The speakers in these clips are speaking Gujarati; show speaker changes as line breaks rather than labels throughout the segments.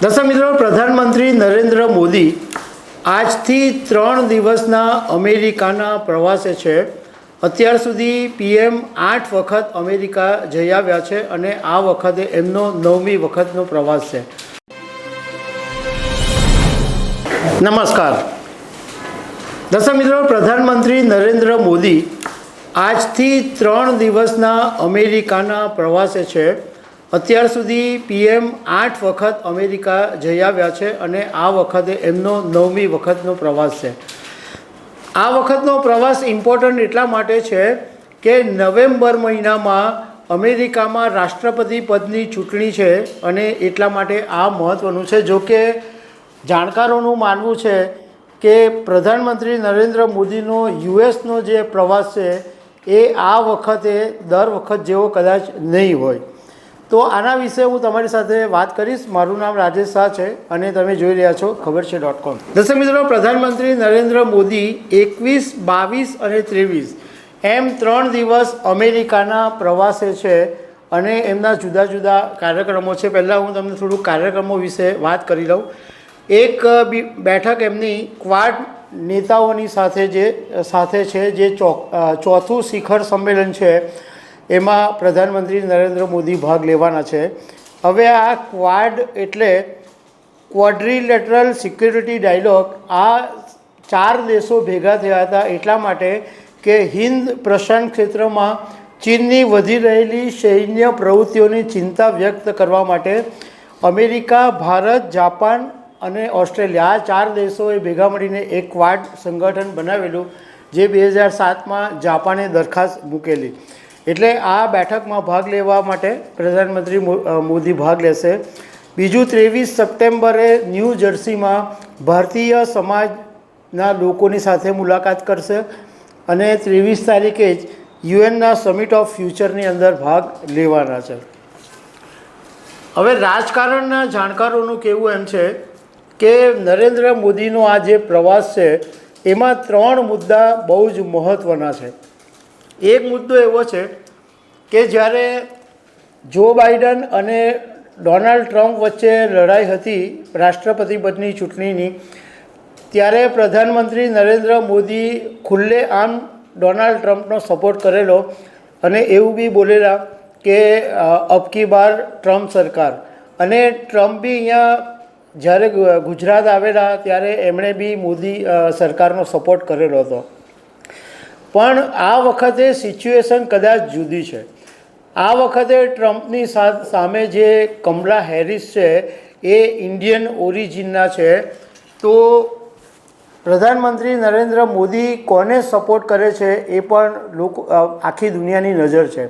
દર્શક મિત્રો, પ્રધાનમંત્રી નરેન્દ્ર મોદી આજથી 3 દિવસના અમેરિકાના પ્રવાસે છે. અત્યાર સુધી પીએમ 8 વખત અમેરિકા જઈ આવ્યા છે અને આ વખતે એમનો 9મી વખતનો પ્રવાસ છે. નમસ્કાર દર્શક મિત્રો, પ્રધાનમંત્રી નરેન્દ્ર મોદી આજથી 3 દિવસના અમેરિકાના પ્રવાસે છે. અત્યાર સુધી પીએમ 8 વખત અમેરિકા જઈ આવ્યા છે અને આ વખતે એમનો 9મી વખતનો પ્રવાસ છે. આ વખતનો પ્રવાસ ઇમ્પોર્ટન્ટ એટલા માટે છે કે નવેમ્બર મહિનામાં અમેરિકામાં રાષ્ટ્રપતિ પદની ચૂંટણી છે અને એટલા માટે આ મહત્ત્વનું છે. જો કે જાણકારોનું માનવું છે કે પ્રધાનમંત્રી નરેન્દ્ર મોદીનો યુએસનો જે પ્રવાસ છે એ આ વખતે દર વખત જેવો કદાચ નહીં હોય. તો આના વિશે હું તમારી સાથે વાત કરીશ. મારું નામ રાજેશ શાહ છે અને તમે જોઈ રહ્યા છો ખબરછે.com. દર્શક મિત્રો, પ્રધાનમંત્રી નરેન્દ્ર મોદી 21, 22 અને 23 એમ 3 દિવસ અમેરિકાના પ્રવાસે છે અને એમના જુદા જુદા કાર્યક્રમો છે. પહેલાં હું તમને થોડુંક કાર્યક્રમો વિશે વાત કરી લઉં. એક બેઠક એમની ક્વાડ નેતાઓની સાથે છે જે ચોથું શિખર સંમેલન છે. એમાં પ્રધાનમંત્રી નરેન્દ્ર મોદી ભાગ લેવાના છે. હવે આ ક્વાડ એટલે ક્વોડ્રિલેટરલ સિક્યુરિટી ડાયલોગ. આ 4 દેશો ભેગા થયા હતા એટલા માટે કે હિન્દ પ્રશાંત ક્ષેત્રમાં ચીનની વધી રહેલી સૈન્ય પ્રવૃત્તિઓની ચિંતા વ્યક્ત કરવા માટે અમેરિકા, ભારત, જાપાન અને ઓસ્ટ્રેલિયા આ 4 દેશોએ ભેગા મળીને એક ક્વાડ સંગઠન બનાવેલું જે 2007માં જાપાને દરખાસ્ત મૂકેલી. એટલે આ બેઠકમાં ભાગ લેવા માટે પ્રધાનમંત્રી મોદી ભાગ લેશે. બીજું 23 સપ્ટેમ્બરે ન્યૂ જર્સીમાં ભારતીય સમાજના લોકોની સાથે મુલાકાત કરશે અને 23 તારીખે જ યુએનના સમિટ ઓફ ફ્યુચરની અંદર ભાગ લેવાના છે. હવે રાજકારણના જાણકારોનું કહેવું એમ છે કે નરેન્દ્ર મોદીનો આ જે પ્રવાસ છે એમાં 3 મુદ્દા બહુ જ મહત્ત્વના છે. એક મુદ્દો એવો છે કે જ્યારે જો બાઇડન અને ડોનાલ્ડ ટ્રમ્પ વચ્ચે લડાઈ હતી રાષ્ટ્રપતિ પદની ચૂંટણીની, ત્યારે પ્રધાનમંત્રી નરેન્દ્ર મોદી ખુલ્લેઆમ ડોનાલ્ડ ટ્રમ્પનો સપોર્ટ કરેલો અને એવું બી બોલેલા કે અબકી બાર ટ્રમ્પ સરકાર. અને ટ્રમ્પ બી અહીંયા જ્યારે ગુજરાત આવેલા ત્યારે એમણે બી મોદી સરકારનો સપોર્ટ કરેલો હતો. પણ આ વખતે સિચ્યુએશન કદાચ જુદી છે. આ વખતે ટ્રમ્પની સામે જે કમલા હેરિસ છે એ ઇન્ડિયન ઓરિજિનના છે. તો પ્રધાનમંત્રી નરેન્દ્ર મોદી કોને સપોર્ટ કરે છે એ પણ લોકો આખી દુનિયાની નજર છે.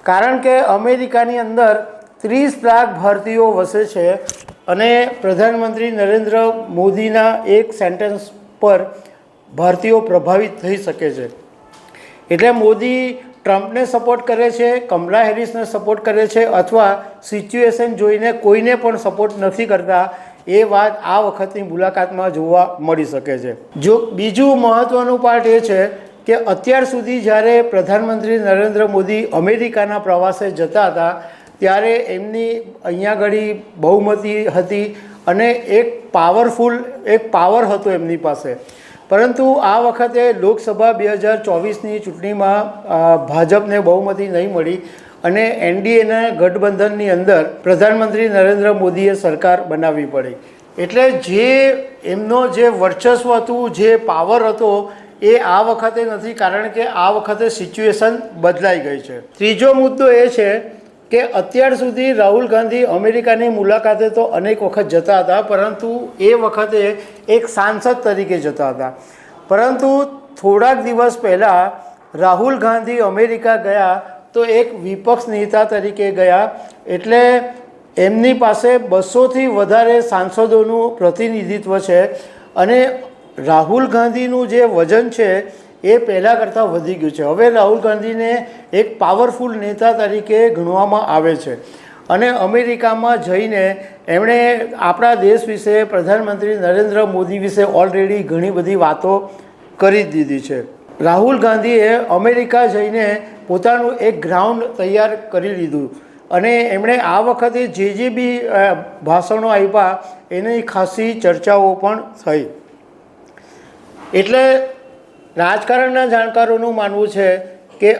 કારણ કે અમેરિકાની અંદર 30 લાખ ભારતીયો વસે છે અને પ્રધાનમંત્રી નરેન્દ્ર મોદીના એક સેન્ટેન્સ પર ભારતીયો પ્રભાવિત થઈ શકે છે. એટલે મોદી ટ્રમ્પને સપોર્ટ કરે છે, કમલા હેરિસને સપોર્ટ કરે છે અથવા સિચ્યુએશન જોઈને કોઈને પણ સપોર્ટ નથી કરતા. એ વાત આ વખતની મુલાકાતમાં જોવા મળી શકે છે. જો બીજું મહત્ત્વનું પાર્ટ એ છે કે અત્યાર સુધી જ્યારે પ્રધાનમંત્રી નરેન્દ્ર મોદી અમેરિકાના પ્રવાસે જતા હતા ત્યારે એમની અહીંયા ઘડી બહુમતી હતી અને એક પાવર હતો એમની પાસે. પરંતુ આ વખતે લોકસભા 2024ની ચૂંટણીમાં ભાજપને બહુમતી નહીં મળી અને એનડીએના ગઠબંધનની અંદર પ્રધાનમંત્રી નરેન્દ્ર મોદીએ સરકાર બનાવવી પડી. એટલે જે એમનો જે વર્ચસ્વ હતું, જે પાવર હતો એ આ વખતે નથી, કારણ કે આ વખતે સિચ્યુએશન બદલાઈ ગઈ છે. ત્રીજો મુદ્દો એ છે કે અત્યાર સુધી રાહુલ ગાંધી અમેરિકાની મુલાકાતે તો અનેક વખત જતા હતા, પરંતુ એ વખતે એક સાંસદ તરીકે જતા હતા. પરંતુ થોડાક દિવસ પહેલાં રાહુલ ગાંધી અમેરિકા ગયા તો એક વિપક્ષ નેતા તરીકે ગયા. એટલે એમની પાસે 200થી વધારે સાંસદોનું પ્રતિનિધિત્વ છે અને રાહુલ ગાંધીનું જે વજન છે એ પહેલાં કરતાં વધી ગયું છે. હવે રાહુલ ગાંધીને એક પાવરફુલ નેતા તરીકે ગણવામાં આવે છે અને અમેરિકામાં જઈને એમણે આપણા દેશ વિશે, પ્રધાનમંત્રી નરેન્દ્ર મોદી વિશે ઓલરેડી ઘણી બધી વાતો કરી દીધી છે. રાહુલ ગાંધીએ અમેરિકા જઈને પોતાનું એક ગ્રાઉન્ડ તૈયાર કરી લીધું અને એમણે આ વખતે જે બી ભાષણો આપ્યા એની ખાસી ચર્ચાઓ પણ થઈ. એટલે રાજકારણના જાણકારોનું માનવું છે કે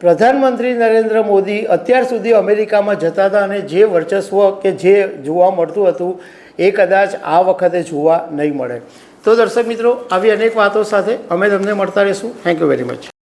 પ્રધાનમંત્રી નરેન્દ્ર મોદી અત્યાર સુધી અમેરિકામાં જતા હતા અને જે વર્ચસ્વ કે જે જોવા મળતું હતું એ કદાચ આ વખતે જોવા નહીં મળે. તો દર્શક મિત્રો, આવી અનેક વાતો સાથે અમે તમને મળતા રહીશું. Thank you very much.